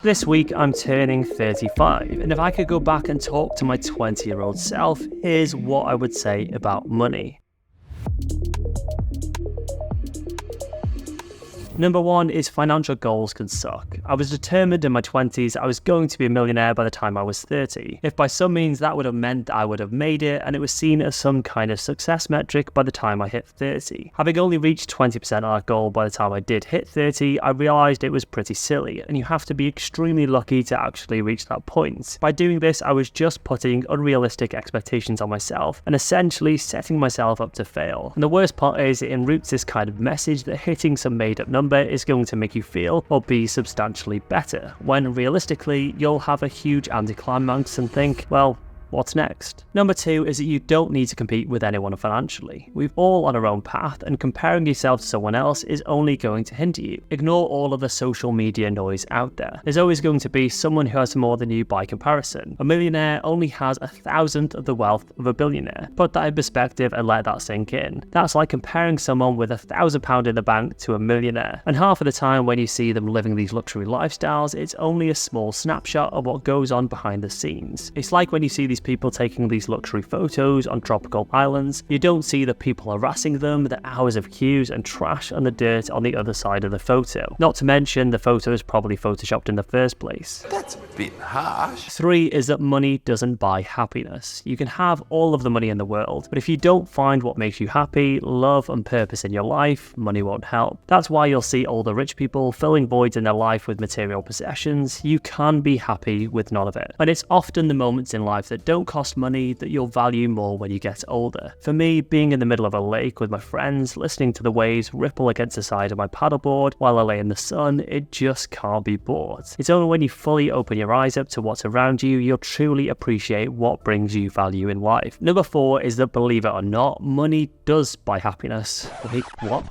This week I'm turning 35, and if I could go back and talk to my 20-year-old self, here's what I would say about money. Number one is financial goals can suck. I was determined in my 20s I was going to be a millionaire by the time I was 30. If by some means that would have meant I would have made it and it was seen as some kind of success metric by the time I hit 30. Having only reached 20% of that goal by the time I did hit 30, I realised it was pretty silly and you have to be extremely lucky to actually reach that point. By doing this, I was just putting unrealistic expectations on myself and essentially setting myself up to fail. And the worst part is it enroots this kind of message that hitting some made up number is going to make you feel or be substantially better, when realistically you'll have a huge anticlimax and think, well, what's next? Number two is that you don't need to compete with anyone financially. We're all on our own path, and comparing yourself to someone else is only going to hinder you. Ignore all of the social media noise out there. There's always going to be someone who has more than you by comparison. A millionaire only has 1,000th of the wealth of a billionaire. Put that in perspective and let that sink in. That's like comparing someone with £1,000 in the bank to a millionaire. And half of the time when you see them living these luxury lifestyles, it's only a small snapshot of what goes on behind the scenes. It's like when you see these people taking these luxury photos on tropical islands, you don't see the people harassing them, the hours of queues and trash and the dirt on the other side of the photo. Not to mention the photo is probably photoshopped in the first place. That's a bit harsh. Three is that money doesn't buy happiness. You can have all of the money in the world, but if you don't find what makes you happy, love and purpose in your life, money won't help. That's why you'll see older rich people filling voids in their life with material possessions. You can be happy with none of it. And it's often the moments in life that don't cost money that you'll value more when you get older. For me, being in the middle of a lake with my friends, listening to the waves ripple against the side of my paddleboard while I lay in the sun, it just can't be bought. It's only when you fully open your eyes up to what's around you, you'll truly appreciate what brings you value in life. Number four is that, believe it or not, money does buy happiness. Wait, what?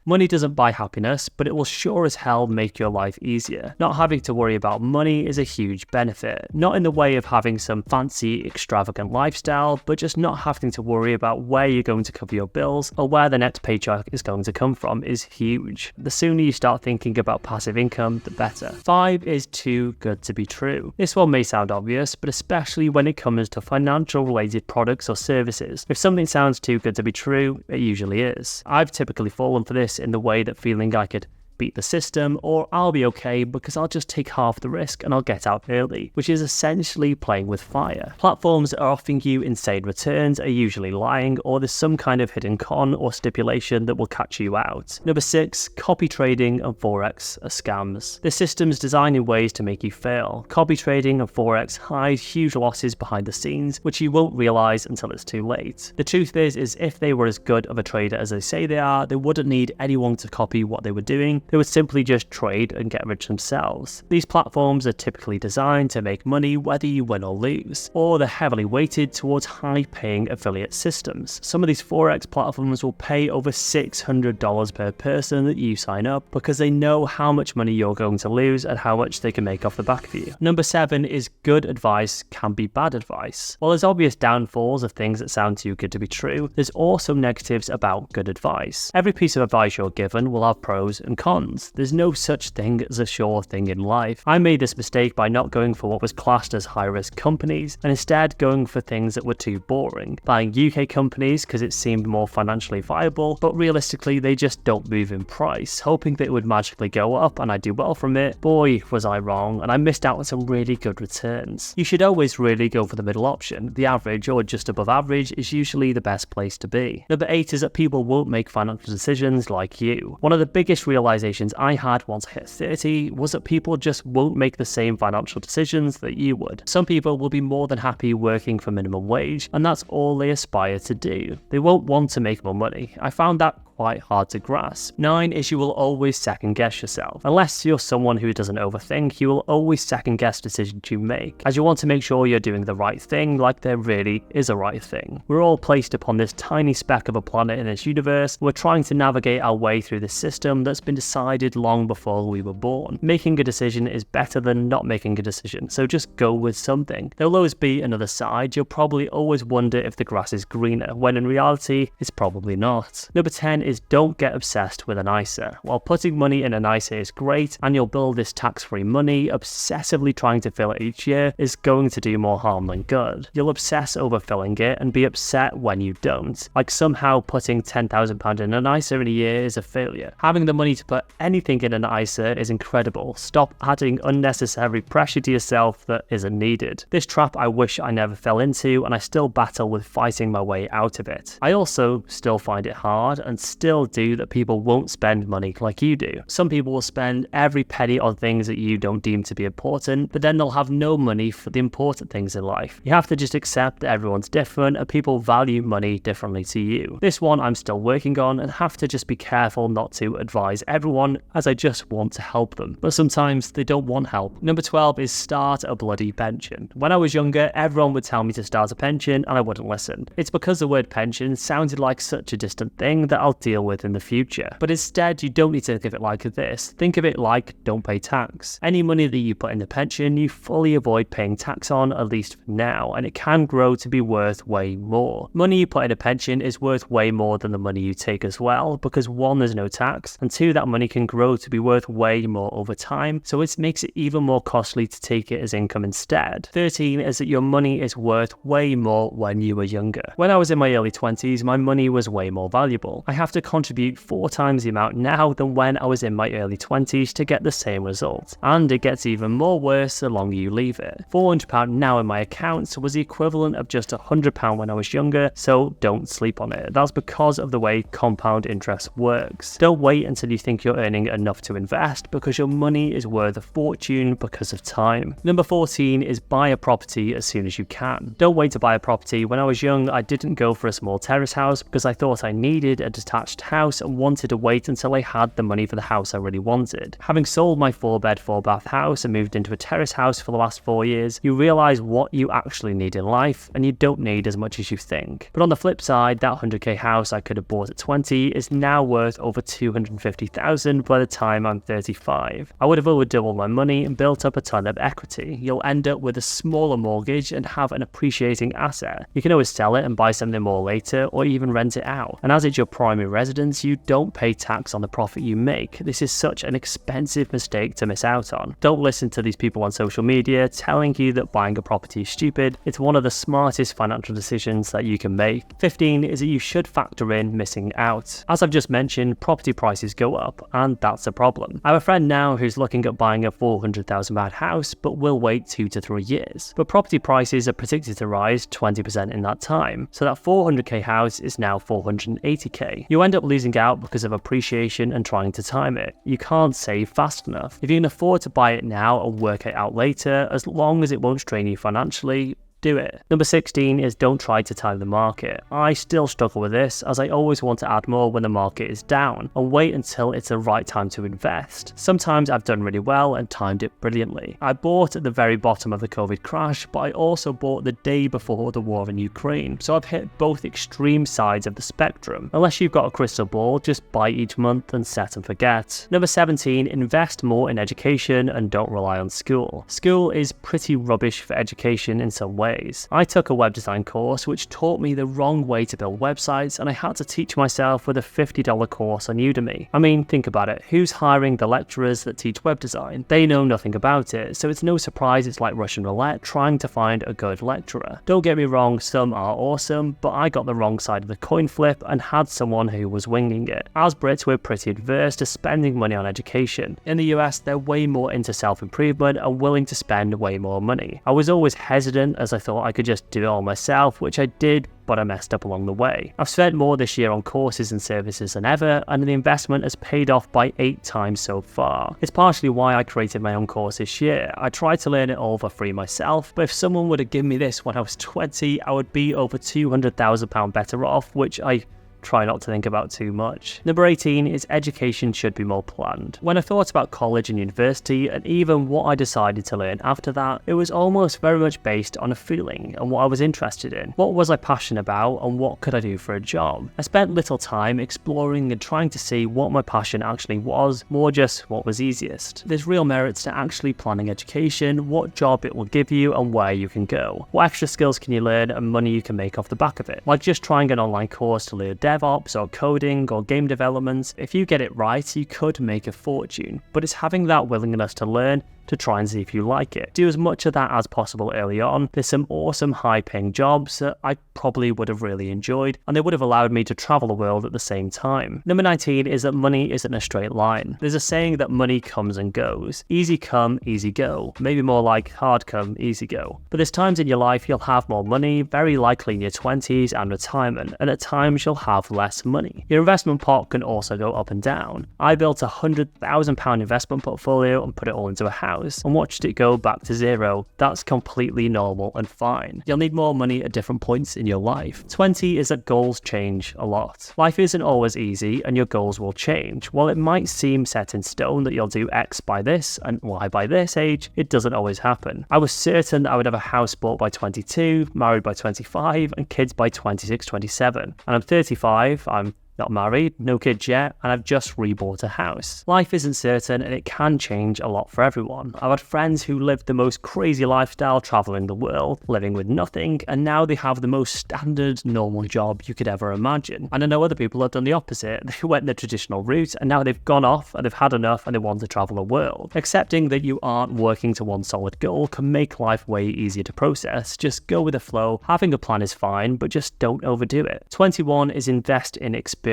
Money doesn't buy happiness, but it will sure as hell make your life easier. Not having to worry about money is a huge benefit. Not in the way of having some fancy, extravagant lifestyle, but just not having to worry about where you're going to cover your bills or where the next paycheck is going to come from is huge. The sooner you start thinking about passive income, the better. Five is too good to be true. This one may sound obvious, but especially when it comes to financial related products or services. If something sounds too good to be true, it usually is. I've typically fallen for this in the way that feeling I could beat the system, or I'll be okay because I'll just take half the risk and I'll get out early, which is essentially playing with fire. Platforms that are offering you insane returns are usually lying, or there's some kind of hidden con or stipulation that will catch you out. Number six, copy trading and Forex are scams. The system's designed in ways to make you fail. Copy trading and Forex hide huge losses behind the scenes, which you won't realise until it's too late. The truth is if they were as good of a trader as they say they are, they wouldn't need anyone to copy what they were doing. They would simply just trade and get rich themselves. These platforms are typically designed to make money whether you win or lose, or they're heavily weighted towards high-paying affiliate systems. Some of these Forex platforms will pay over $600 per person that you sign up because they know how much money you're going to lose and how much they can make off the back of you. Number seven is good advice can be bad advice. While there's obvious downfalls of things that sound too good to be true, there's also negatives about good advice. Every piece of advice you're given will have pros and cons. There's no such thing as a sure thing in life. I made this mistake by not going for what was classed as high-risk companies and instead going for things that were too boring. Buying UK companies because it seemed more financially viable, but realistically they just don't move in price, hoping that it would magically go up and I'd do well from it. Boy, was I wrong, and I missed out on some really good returns. You should always really go for the middle option. The average or just above average is usually the best place to be. Number eight is that people won't make financial decisions like you. One of the biggest realizations I had once I hit 30 was that people just won't make the same financial decisions that you would. Some people will be more than happy working for minimum wage, and that's all they aspire to do. They won't want to make more money. I found that quite hard to grasp. 9 is you will always second guess yourself. Unless you're someone who doesn't overthink, you will always second guess decisions you make, as you want to make sure you're doing the right thing like there really is a right thing. We're all placed upon this tiny speck of a planet in this universe. We're trying to navigate our way through this system that's been decided long before we were born. Making a decision is better than not making a decision, so just go with something. There'll always be another side. You'll probably always wonder if the grass is greener, when in reality, it's probably not. Number 10 is don't get obsessed with an ISA. While putting money in an ISA is great and you'll build this tax-free money, obsessively trying to fill it each year is going to do more harm than good. You'll obsess over filling it and be upset when you don't. Like somehow putting £10,000 in an ISA in a year is a failure. Having the money to put anything in an ISA is incredible. Stop adding unnecessary pressure to yourself that isn't needed. This trap I wish I never fell into, and I still battle with fighting my way out of it. I also still find it hard and still do that people won't spend money like you do. Some people will spend every penny on things that you don't deem to be important, but then they'll have no money for the important things in life. You have to just accept that everyone's different and people value money differently to you. This one I'm still working on and have to just be careful not to advise everyone, as I just want to help them. But sometimes they don't want help. Number 12 is start a bloody pension. When I was younger, everyone would tell me to start a pension and I wouldn't listen. It's because the word pension sounded like such a distant thing that I'll deal with in the future. But instead, you don't need to think of it like this. Think of it like don't pay tax. Any money that you put in the pension, you fully avoid paying tax on, at least for now, and it can grow to be worth way more. Money you put in a pension is worth way more than the money you take as well, because 1, there's no tax, and 2, that money can grow to be worth way more over time, so it makes it even more costly to take it as income instead. 13 is that your money is worth way more when you were younger. When I was in my early 20s, my money was way more valuable. I have to contribute 4 times the amount now than when I was in my early 20s to get the same result. And it gets even more worse the longer you leave it. £400 now in my account was the equivalent of just £100 when I was younger, so don't sleep on it. That's because of the way compound interest works. Don't wait until you think you're earning enough to invest, because your money is worth a fortune because of time. Number 14 is buy a property as soon as you can. Don't wait to buy a property. When I was young, I didn't go for a small terrace house because I thought I needed a detached house and wanted to wait until I had the money for the house I really wanted. Having sold my 4-bed, 4-bath house and moved into a terrace house for the last 4 years, you realize what you actually need in life, and you don't need as much as you think. But on the flip side, that 100k house I could have bought at 20 is now worth over 250,000 by the time I'm 35. I would have over doubled my money and built up a ton of equity. You'll end up with a smaller mortgage and have an appreciating asset. You can always sell it and buy something more later, or even rent it out. And as it's your primary residence, you don't pay tax on the profit you make. This is such an expensive mistake to miss out on. Don't listen to these people on social media telling you that buying a property is stupid. It's one of the smartest financial decisions that you can make. 15 is that you should factor in missing out. As I've just mentioned, property prices go up, and that's a problem. I have a friend now who's looking at buying a £400,000 house, but will wait 2 to 3 years. But property prices are predicted to rise 20% in that time, so that 400k house is now 480k. You end up losing out because of appreciation and trying to time it. You can't save fast enough. If you can afford to buy it now and work it out later, as long as it won't strain you financially, do it. Number 16 is don't try to time the market. I still struggle with this, as I always want to add more when the market is down and wait until it's the right time to invest. Sometimes I've done really well and timed it brilliantly. I bought at the very bottom of the COVID crash, but I also bought the day before the war in Ukraine, so I've hit both extreme sides of the spectrum. Unless you've got a crystal ball, just buy each month and set and forget. Number 17, invest more in education and don't rely on school. School is pretty rubbish for education in some ways. I took a web design course which taught me the wrong way to build websites, and I had to teach myself with a $50 course on Udemy. I mean, think about it. Who's hiring the lecturers that teach web design? They know nothing about it, so it's no surprise it's like Russian roulette trying to find a good lecturer. Don't get me wrong, some are awesome, but I got the wrong side of the coin flip and had someone who was winging it. As Brits, we're pretty adverse to spending money on education. In the US, they're way more into self-improvement and willing to spend way more money. I was always hesitant, as I thought I could just do it all myself, which I did, but I messed up along the way. I've spent more this year on courses and services than ever, and the investment has paid off by 8 times so far. It's partially why I created my own course this year. I tried to learn it all for free myself, but if someone would have given me this when I was 20, I would be over £200,000 better off, which I try not to think about too much. Number 18 is education should be more planned. When I thought about college and university, and even what I decided to learn after that, it was almost very much based on a feeling and what I was interested in. What was I passionate about and what could I do for a job? I spent little time exploring and trying to see what my passion actually was, more just what was easiest. There's real merits to actually planning education, what job it will give you and where you can go. What extra skills can you learn and money you can make off the back of it? Like just trying an online course to learn DevOps or coding or game development. If you get it right, you could make a fortune, but it's having that willingness to learn, to try and see if you like it. Do as much of that as possible early on. There's some awesome high-paying jobs that I probably would have really enjoyed, and they would have allowed me to travel the world at the same time. Number 19 is that money isn't a straight line. There's a saying that money comes and goes. Easy come, easy go. Maybe more like hard come, easy go. But there's times in your life you'll have more money, very likely in your 20s and retirement, and at times you'll have less money. Your investment pot can also go up and down. I built a £100,000 investment portfolio and put it all into a house and watched it go back to zero. That's completely normal and fine. You'll need more money at different points in your life. 20 is that goals change a lot. Life isn't always easy and your goals will change. While it might seem set in stone that you'll do X by this and Y by this age, it doesn't always happen. I was certain I would have a house bought by 22, married by 25, and kids by 26, 27. And I'm 35, I'm not married, no kids yet, and I've just rebought a house. Life isn't certain and it can change a lot for everyone. I've had friends who lived the most crazy lifestyle traveling the world, living with nothing, and now they have the most standard, normal job you could ever imagine. And I know other people have done the opposite. They went the traditional route and now they've gone off and they've had enough and they want to travel the world. Accepting that you aren't working to one solid goal can make life way easier to process. Just go with the flow. Having a plan is fine, but just don't overdo it. 21 is invest in experience.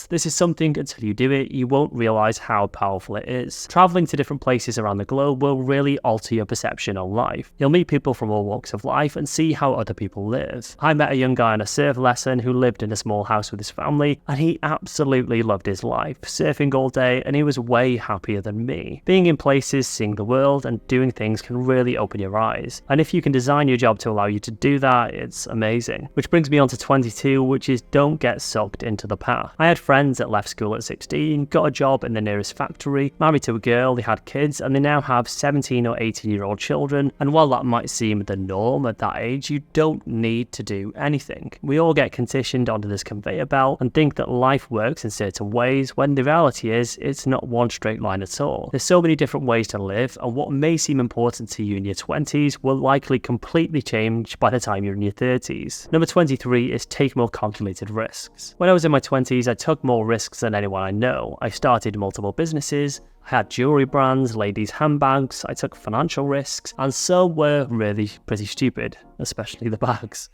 This is something until you do it, you won't realize how powerful it is. Traveling to different places around the globe will really alter your perception on life. You'll meet people from all walks of life and see how other people live. I met a young guy on a surf lesson who lived in a small house with his family, and he absolutely loved his life, surfing all day, and he was way happier than me. Being in places, seeing the world, and doing things can really open your eyes. And if you can design your job to allow you to do that, it's amazing. Which brings me on to 22, which is don't get sucked into the past. I had friends that left school at 16, got a job in the nearest factory, married to a girl, they had kids, and they now have 17 or 18-year-old children. And while that might seem the norm at that age, you don't need to do anything. We all get conditioned onto this conveyor belt and think that life works in certain ways, when the reality is, it's not one straight line at all. There's so many different ways to live, and what may seem important to you in your 20s will likely completely change by the time you're in your 30s. Number 23 is take more calculated risks. When I was in my 20s, I took more risks than anyone I know. I started multiple businesses, I had jewelry brands, ladies' handbags, I took financial risks, and some were really pretty stupid, especially the bags.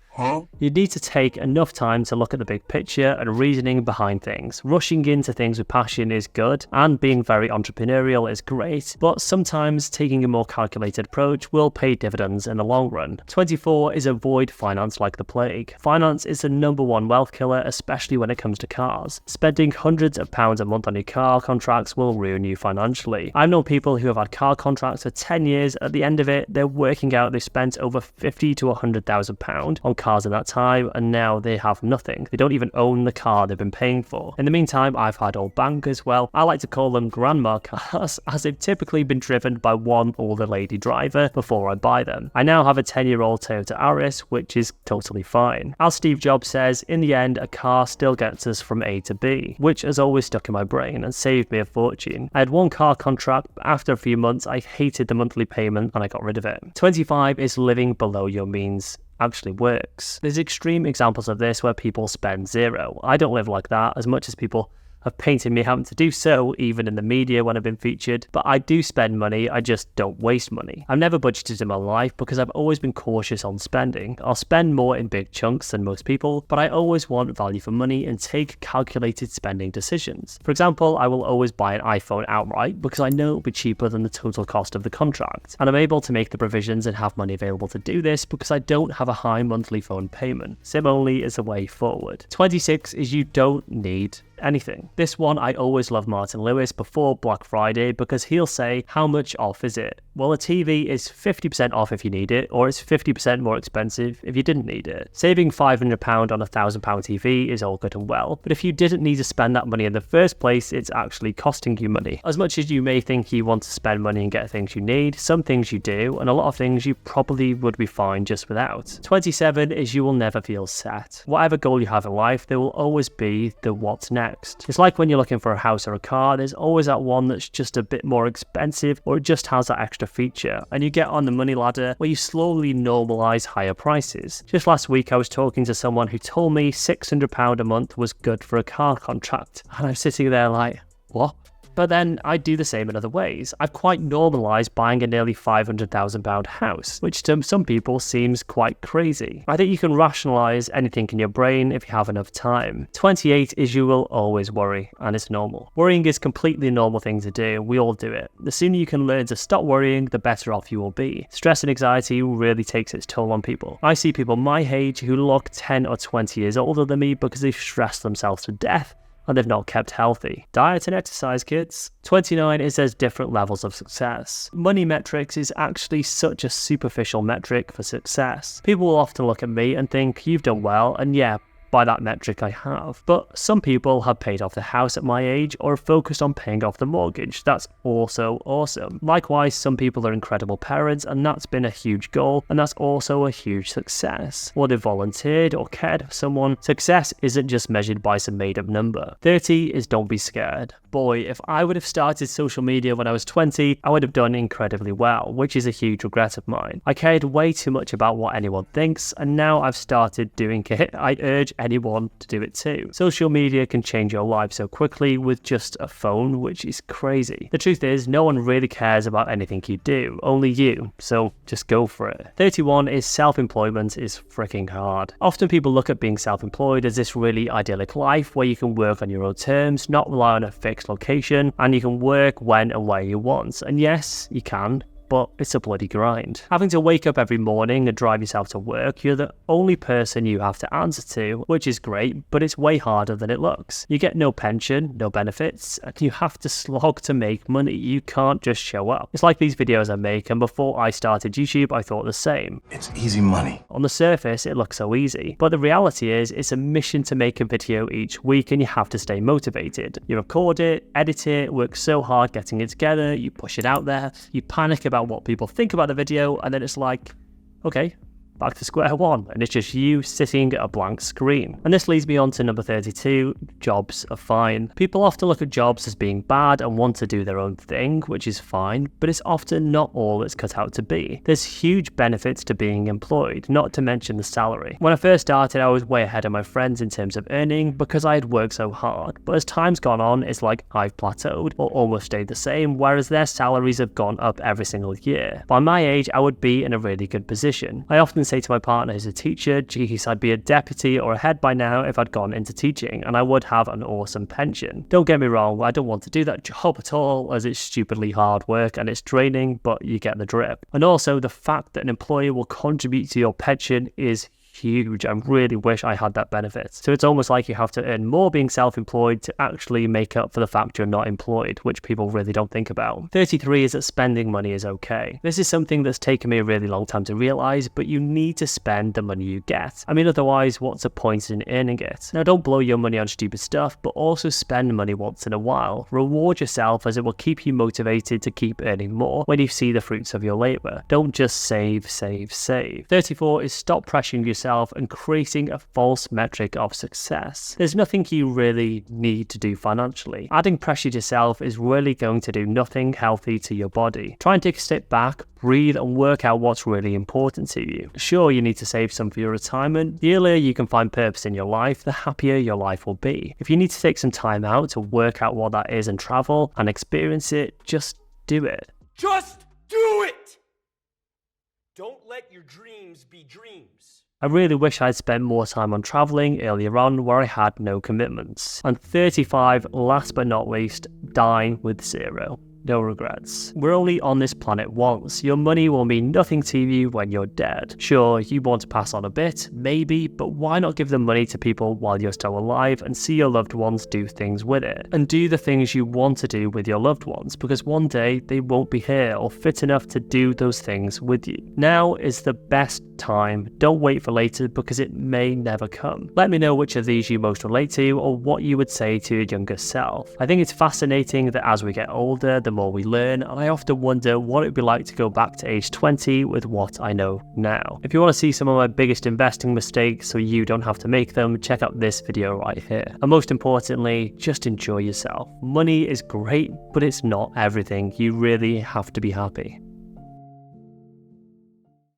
You need to take enough time to look at the big picture and reasoning behind things. Rushing into things with passion is good, and being very entrepreneurial is great, but sometimes taking a more calculated approach will pay dividends in the long run. 24 is avoid finance like the plague. Finance is the number one wealth killer, especially when it comes to cars. Spending hundreds of pounds a month on your car contracts will ruin you financially. I've known people who have had car contracts for 10 years. At the end of it, they're working out they spent over £50,000 to £100,000 on cars in that time, and now they have nothing. They don't even own the car they've been paying for. In the meantime, I've had old bankers, well, I like to call them grandma cars, as they've typically been driven by one older lady driver before I buy them. I now have a 10-year-old Toyota Aris, which is totally fine. As Steve Jobs says, in the end, a car still gets us from A to B, which has always stuck in my brain and saved me a fortune. I had one car contract, but after a few months, I hated the monthly payment and I got rid of it. 25 is living below your means actually works. There's extreme examples of this where people spend zero. I don't live like that, as much as people have painted me having to do so, even in the media when I've been featured, but I do spend money, I just don't waste money. I've never budgeted in my life because I've always been cautious on spending. I'll spend more in big chunks than most people, but I always want value for money and take calculated spending decisions. For example, I will always buy an iPhone outright because I know it'll be cheaper than the total cost of the contract, and I'm able to make the provisions and have money available to do this because I don't have a high monthly phone payment. SIM only is the way forward. 26 is you don't need anything. This one, I always love Martin Lewis before Black Friday because he'll say, how much off is it? Well, a TV is 50% off if you need it, or it's 50% more expensive if you didn't need it. Saving £500 on a £1,000 TV is all good and well, but if you didn't need to spend that money in the first place, it's actually costing you money. As much as you may think you want to spend money and get things you need, some things you do, and a lot of things you probably would be fine just without. 27 is you will never feel set. Whatever goal you have in life, there will always be the what's next. next. It's like when you're looking for a house or a car, there's always that one that's just a bit more expensive or it just has that extra feature, and you get on the money ladder where you slowly normalize higher prices. Just last week I was talking to someone who told me £600 a month was good for a car contract, and I'm sitting there like, what? But then I do the same in other ways. I've quite normalised buying a nearly £500,000 house, which to some people seems quite crazy. I think you can rationalise anything in your brain if you have enough time. 28 is you will always worry, and it's normal. Worrying is completely a normal thing to do. We all do it. The sooner you can learn to stop worrying, the better off you will be. Stress and anxiety really takes its toll on people. I see people my age who look 10 or 20 years older than me because they've stressed themselves to death and they've not kept healthy. Diet and exercise, kids. 29 is there's different levels of success. Money metrics is actually such a superficial metric for success. People will often look at me and think, you've done well, and yeah, by that metric I have. But some people have paid off the house at my age or are focused on paying off the mortgage. That's also awesome. Likewise, some people are incredible parents and that's been a huge goal, and that's also a huge success. Or they've volunteered or cared for someone. Success isn't just measured by some made up number. 30 is don't be scared. Boy, if I would have started social media when I was 20, I would have done incredibly well, which is a huge regret of mine. I cared way too much about what anyone thinks, and now I've started doing it. I urge anyone to do it too. Social media can change your life so quickly with just a phone, which is crazy. The truth is, no one really cares about anything you do, only you, so just go for it. 31 is self-employment is freaking hard. Often people look at being self-employed as this really idyllic life where you can work on your own terms, not rely on a fixed location, and you can work when and where you want. And yes, you can, but it's a bloody grind. Having to wake up every morning and drive yourself to work, you're the only person you have to answer to, which is great, but it's way harder than it looks. You get no pension, no benefits, and you have to slog to make money. You can't just show up. It's like these videos I make, and before I started YouTube, I thought the same. It's easy money. On the surface, it looks so easy, but the reality is it's a mission to make a video each week and you have to stay motivated. You record it, edit it, work so hard getting it together, you push it out there, you panic about what people think about the video, and then it's like, okay, back to square one, and it's just you sitting at a blank screen. And this leads me on to number 32, jobs are fine. People often look at jobs as being bad and want to do their own thing, which is fine, but it's often not all it's cut out to be. There's huge benefits to being employed, not to mention the salary. When I first started, I was way ahead of my friends in terms of earning because I had worked so hard, but as time's gone on, it's like I've plateaued or almost stayed the same, whereas their salaries have gone up every single year. By my age, I would be in a really good position. I often say to my partner who's a teacher, geez, I'd be a deputy or a head by now if I'd gone into teaching, and I would have an awesome pension. Don't get me wrong, I don't want to do that job at all, as it's stupidly hard work and it's draining, but you get the drift. And also the fact that an employer will contribute to your pension is huge. I really wish I had that benefit. So it's almost like you have to earn more being self-employed to actually make up for the fact you're not employed, which people really don't think about. 33 is that spending money is okay. This is something that's taken me a really long time to realize, but you need to spend the money you get. I mean, otherwise, what's the point in earning it? Now, don't blow your money on stupid stuff, but also spend money once in a while. Reward yourself, as it will keep you motivated to keep earning more when you see the fruits of your labor. Don't just save. 34 is stop pressuring yourself and creating a false metric of success. There's nothing you really need to do financially. Adding pressure to yourself is really going to do nothing healthy to your body. Try and take a step back, breathe, and work out what's really important to you. Sure, you need to save some for your retirement. The earlier you can find purpose in your life, the happier your life will be. If you need to take some time out to work out what that is and travel and experience it, just do it. Just do it! Don't let your dreams be dreams. I really wish I'd spent more time on travelling earlier on where I had no commitments. And 35, last but not least, dine with zero. No regrets. We're only on this planet once. Your money will mean nothing to you when you're dead. Sure, you want to pass on a bit, maybe, but why not give the money to people while you're still alive and see your loved ones do things with it? And do the things you want to do with your loved ones, because one day they won't be here or fit enough to do those things with you. Now is the best time. Don't wait for later, because it may never come. Let me know which of these you most relate to or what you would say to your younger self. I think it's fascinating that as we get older, the the more we learn, and I often wonder what it'd be like to go back to age 20 with what I know now. If you want to see some of my biggest investing mistakes so you don't have to make them, check out this video right here. And most importantly, just enjoy yourself. Money is great, but it's not everything. You really have to be happy.